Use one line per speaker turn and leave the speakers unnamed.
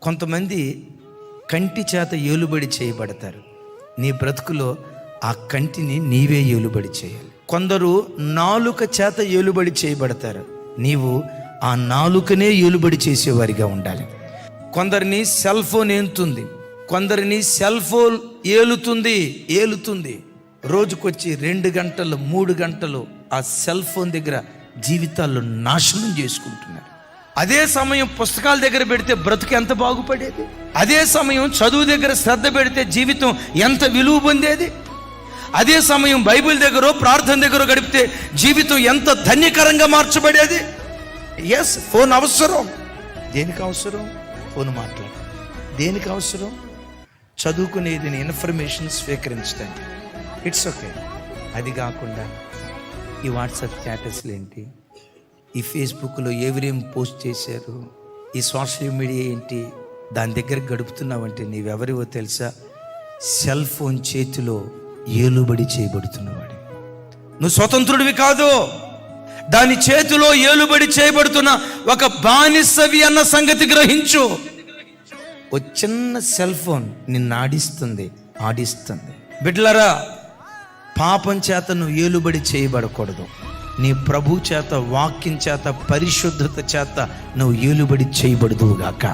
కొంతమంది కంటి చేత ఏలుబడి చేయబడతారు. నీ బ్రతుకులో ఆ కంటిని నీవే ఏలుబడి చేయాలి. కొందరు నాలుక చేత ఏలుబడి చేయబడతారు. నీవు ఆ నాలుకనే ఏలుబడి చేసేవారిగా ఉండాలి. కొందరిని సెల్ ఫోన్ ఏలుతుంది, కొందరిని సెల్ ఫోన్ ఏలుతుంది. రోజుకొచ్చి 2 గంటలు 3 గంటలు ఆ సెల్ ఫోన్ దగ్గర జీవితాల్లో నాశనం చేసుకుంటున్నారు. అదే సమయం పుస్తకాల దగ్గర పెడితే బ్రతుకు ఎంత బాగుపడేది. అదే సమయం చదువు దగ్గర శ్రద్ధ పెడితే జీవితం ఎంత విలువ పొందేది. అదే సమయం బైబిల్ దగ్గర ప్రార్థన దగ్గర గడిపితే జీవితం ఎంత ధన్యకరంగా మార్చబడేది. ఎస్, ఫోన్ అవసరం. దేనికి అవసరం? ఫోన్ మాట్లాడు. దేనికి అవసరం? చదువుకునేది, ఇన్ఫర్మేషన్ స్వీకరించడానికి. It's okay. అది కాకుండా ఈ వాట్సాప్ స్టేటస్లు ఏంటి, ఈ ఫేస్బుక్లో ఎవరేం పోస్ట్ చేశారు, ఈ సోషల్ మీడియా ఏంటి, దాని దగ్గర గడుపుతున్నావంటే నీవెవరివో తెలుసా? సెల్ ఫోన్ చేతిలో ఏలుబడి చేయబడుతున్నవాడి. నువ్వు స్వతంత్రుడివి కాదు. దాని చేతిలో ఏలుబడి చేయబడుతున్న ఒక బానిసవి అన్న సంగతి గ్రహించు. ఓ చిన్న సెల్ ఫోన్ నిన్ను ఆడిస్తుంది. బిడ్డలారా, పాపం చేత నువ్వు ఏలుబడి చేయబడకూడదు. నీ ప్రభు చేత, వాక్యం చేత, పరిశుద్ధత చేత నువ్వు ఏలుబడి చేయబడదువుగాక.